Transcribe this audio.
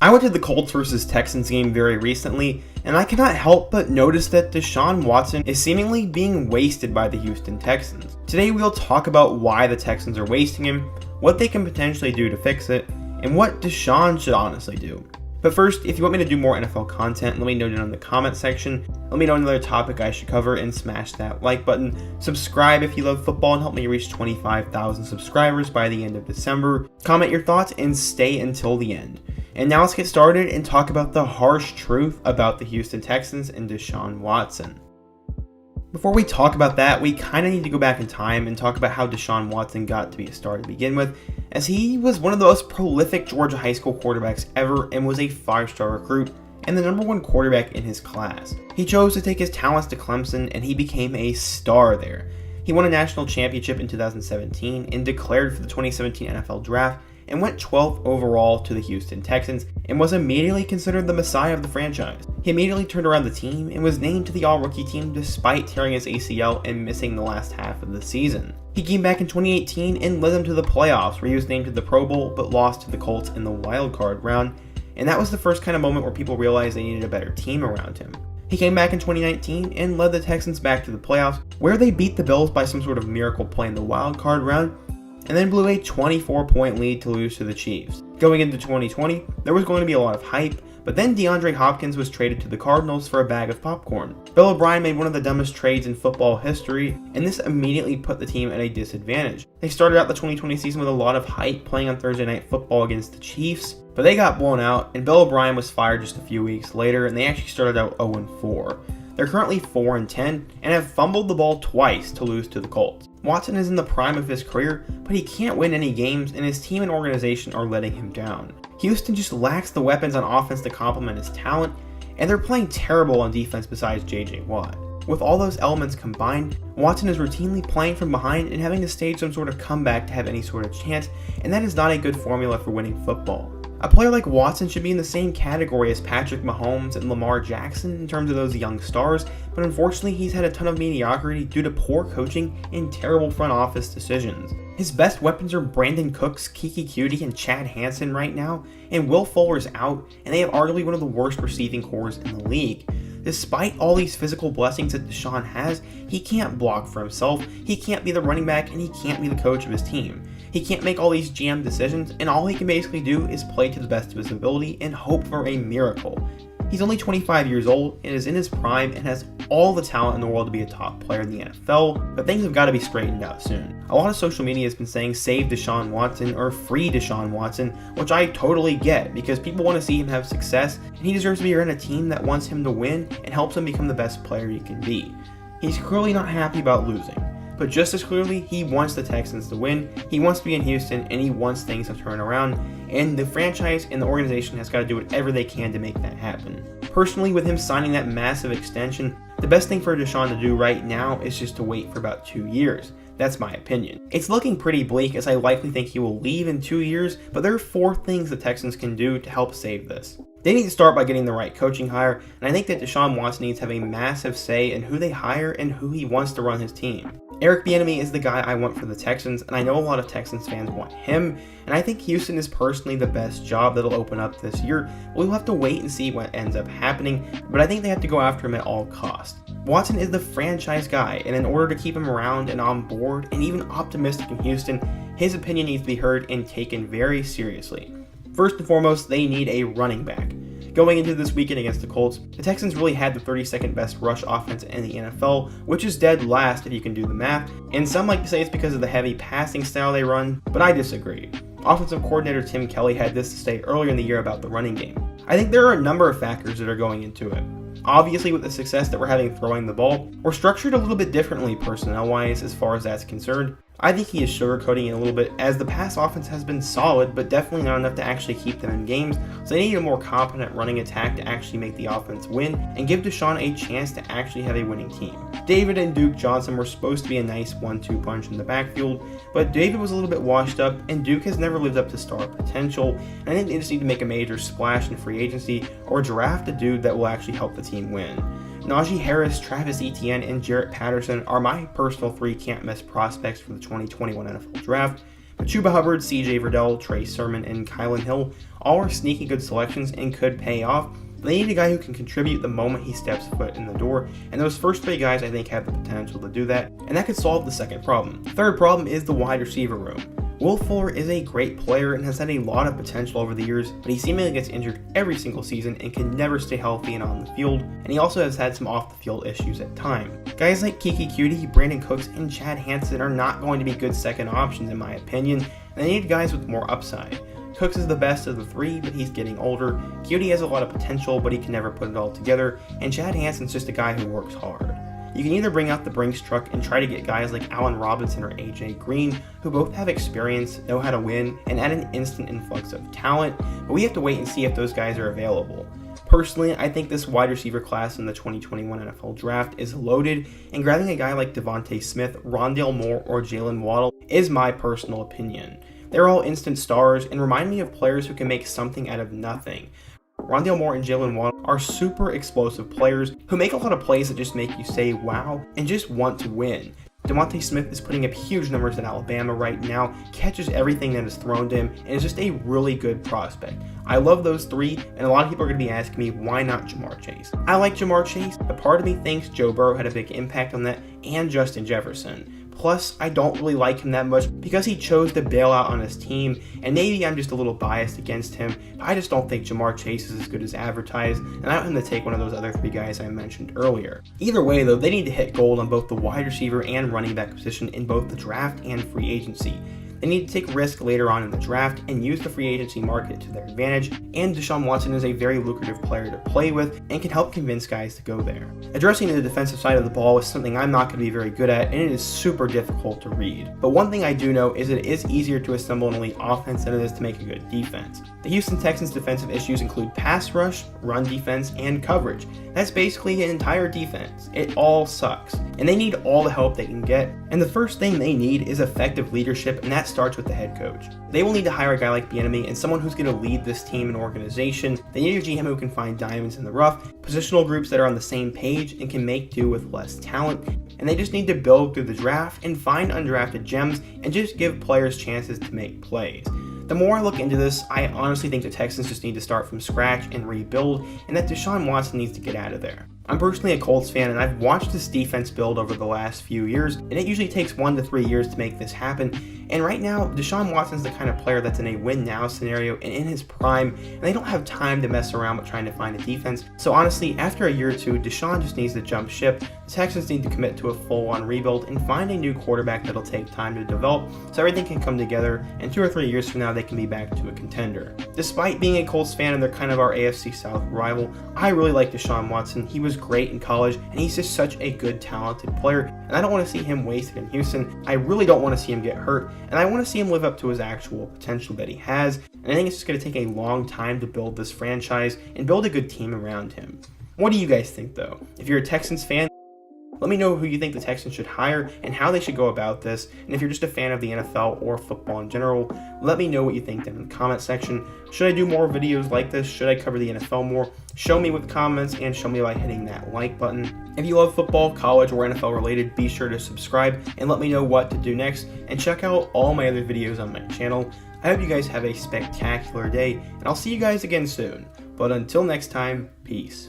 I went to the Colts vs Texans game very recently, and I cannot help but notice that Deshaun Watson is seemingly being wasted by the Houston Texans. Today we'll talk about why the Texans are wasting him, what they can potentially do to fix it, and what Deshaun should honestly do. But first, if you want me to do more NFL content, let me know down in the comment section. Let me know another topic I should cover and smash that like button. Subscribe if you love football and help me reach 25,000 subscribers by the end of December. Comment your thoughts and stay until the end. And now let's get started and talk about the harsh truth about the Houston Texans and Deshaun Watson. Before we talk about that, we kind of need to go back in time and talk about how Deshaun Watson got to be a star to begin with, as he was one of the most prolific Georgia high school quarterbacks ever and was a 5-star recruit and the #1 quarterback in his class. He chose to take his talents to Clemson and he became a star there. He won a national championship in 2017 and declared for the 2017 NFL Draft and went 12th overall to the Houston Texans and was immediately considered the messiah of the franchise. He immediately turned around the team and was named to the All-Rookie team despite tearing his ACL and missing the last half of the season. He came back in 2018 and led them to the playoffs, where he was named to the Pro Bowl but lost to the Colts in the wild card round, and that was the first kind of moment where people realized they needed a better team around him. He came back in 2019 and led the Texans back to the playoffs, where they beat the Bills by some sort of miracle play in the wild card round, and then blew a 24-point lead to lose to the Chiefs. Going into 2020, there was going to be a lot of hype, but then DeAndre Hopkins was traded to the Cardinals for a bag of popcorn. Bill O'Brien made one of the dumbest trades in football history, and this immediately put the team at a disadvantage. They started out the 2020 season with a lot of hype, playing on Thursday Night Football against the Chiefs, but they got blown out, and Bill O'Brien was fired just a few weeks later, and they actually started out 0-4. They're currently 4-10 and have fumbled the ball twice to lose to the Colts. Watson is in the prime of his career, but he can't win any games and his team and organization are letting him down. Houston just lacks the weapons on offense to complement his talent, and they're playing terrible on defense besides JJ Watt. With all those elements combined, Watson is routinely playing from behind and having to stage some sort of comeback to have any sort of chance, and that is not a good formula for winning football. A player like Watson should be in the same category as Patrick Mahomes and Lamar Jackson in terms of those young stars, but unfortunately he's had a ton of mediocrity due to poor coaching and terrible front office decisions. His best weapons are Brandon Cooks, Kiki Cutie, and Chad Hansen right now, and Will Fuller's out, and they have arguably one of the worst receiving cores in the league. Despite all these physical blessings that Deshaun has, he can't block for himself, he can't be the running back, and he can't be the coach of his team. He can't make all these GM decisions, and all he can basically do is play to the best of his ability and hope for a miracle. He's only 25 years old and is in his prime and has all the talent in the world to be a top player in the NFL, but things have got to be straightened out soon. A lot of social media has been saying save Deshaun Watson or free Deshaun Watson, which I totally get because people want to see him have success and he deserves to be around a team that wants him to win and helps him become the best player he can be. He's clearly not happy about losing, but just as clearly, he wants the Texans to win, he wants to be in Houston, and he wants things to turn around, and the franchise and the organization has got to do whatever they can to make that happen. Personally, with him signing that massive extension, the best thing for Deshaun to do right now is just to wait for about 2 years. That's my opinion. It's looking pretty bleak as I likely think he will leave in 2 years, but there are 4 things the Texans can do to help save this. They need to start by getting the right coaching hire, and I think that Deshaun Watson needs to have a massive say in who they hire and who he wants to run his team. Eric Bieniemy is the guy I want for the Texans, and I know a lot of Texans fans want him, and I think Houston is personally the best job that'll open up this year. We'll have to wait and see what ends up happening, but I think they have to go after him at all costs. Watson is the franchise guy, and in order to keep him around and on board and even optimistic in Houston, his opinion needs to be heard and taken very seriously. First and foremost, they need a running back. Going into this weekend against the Colts, the Texans really had the 32nd best rush offense in the NFL, which is dead last if you can do the math, and some like to say it's because of the heavy passing style they run, but I disagree. Offensive coordinator Tim Kelly had this to say earlier in the year about the running game. I think there are a number of factors that are going into it. Obviously, with the success that we're having throwing the ball, we're structured a little bit differently personnel-wise as far as that's concerned. I think he is sugarcoating it a little bit as the pass offense has been solid, but definitely not enough to actually keep them in games, so they need a more competent running attack to actually make the offense win and give Deshaun a chance to actually have a winning team. David and Duke Johnson were supposed to be a nice 1-2 punch in the backfield, but David was a little bit washed up and Duke has never lived up to star potential, and I think they just need to make a major splash in free agency or draft a dude that will actually help the team win. Najee Harris, Travis Etienne, and Jarrett Patterson are my personal 3 can't-miss prospects for the 2021 NFL Draft, but Chuba Hubbard, CJ Verdell, Trey Sermon, and Kylan Hill all are sneaky good selections and could pay off. They need a guy who can contribute the moment he steps foot in the door, and those first 3 guys I think have the potential to do that, and that could solve the second problem. Third problem is the wide receiver room. Will Fuller is a great player and has had a lot of potential over the years, but he seemingly gets injured every single season and can never stay healthy and on the field, and he also has had some off-the-field issues at times. Guys like Kiki Cutie, Brandon Cooks, and Chad Hansen are not going to be good second options in my opinion, and they need guys with more upside. Cooks is the best of the 3, but he's getting older. Cutie has a lot of potential, but he can never put it all together, and Chad Hansen's just a guy who works hard. You can either bring out the Brinks truck and try to get guys like Allen Robinson or AJ Green, who both have experience, know how to win, and add an instant influx of talent, but we have to wait and see if those guys are available. Personally, I think this wide receiver class in the 2021 NFL Draft is loaded, and grabbing a guy like Devontae Smith, Rondale Moore, or Jalen Waddle is my personal opinion. They're all instant stars and remind me of players who can make something out of nothing. Rondale Moore and Jalen Waddle are super explosive players who make a lot of plays that just make you say wow and just want to win. Devontae Smith is putting up huge numbers at Alabama right now, catches everything that is thrown to him, and is just a really good prospect. I love those 3, and a lot of people are going to be asking me, why not Jamar Chase? I like Jamar Chase, but part of me thinks Joe Burrow had a big impact on that, and Justin Jefferson. Plus, I don't really like him that much because he chose to bail out on his team, and maybe I'm just a little biased against him, but I just don't think Jamar Chase is as good as advertised, and I want him to take one of those other 3 guys I mentioned earlier. Either way though, they need to hit gold on both the wide receiver and running back position in both the draft and free agency. They need to take risk later on in the draft and use the free agency market to their advantage, and Deshaun Watson is a very lucrative player to play with and can help convince guys to go there. Addressing the defensive side of the ball is something I'm not going to be very good at, and it is super difficult to read. But one thing I do know is that it is easier to assemble an elite offense than it is to make a good defense. The Houston Texans' defensive issues include pass rush, run defense, and coverage. That's basically an entire defense. It all sucks, and they need all the help they can get. And the first thing they need is effective leadership, and that starts with the head coach. They will need to hire a guy like Bieniemy and someone who's going to lead this team and organization. They need a GM who can find diamonds in the rough, positional groups that are on the same page and can make do with less talent, and they just need to build through the draft and find undrafted gems and just give players chances to make plays. The more I look into this, I honestly think the Texans just need to start from scratch and rebuild, and that Deshaun Watson needs to get out of there. I'm personally a Colts fan, and I've watched this defense build over the last few years, and it usually takes 1 to 3 years to make this happen. And right now, Deshaun Watson's the kind of player that's in a win-now scenario and in his prime, and they don't have time to mess around with trying to find a defense. So honestly, after a year or 2, Deshaun just needs to jump ship. The Texans need to commit to a full-on rebuild and find a new quarterback that'll take time to develop so everything can come together, and 2 or 3 years from now, they can be back to a contender. Despite being a Colts fan and they're kind of our AFC South rival, I really like Deshaun Watson. He was great in college, and he's just such a good, talented player, and I don't want to see him wasted in Houston. I really don't want to see him get hurt, and I want to see him live up to his actual potential that he has, and I think it's just going to take a long time to build this franchise and build a good team around him. What do you guys think though? If you're a Texans fan, let me know who you think the Texans should hire and how they should go about this. And if you're just a fan of the NFL or football in general, let me know what you think down in the comment section. Should I do more videos like this? Should I cover the NFL more? Show me with comments and show me by hitting that like button. If you love football, college, or NFL related, be sure to subscribe and let me know what to do next. And check out all my other videos on my channel. I hope you guys have a spectacular day, and I'll see you guys again soon. But until next time, peace.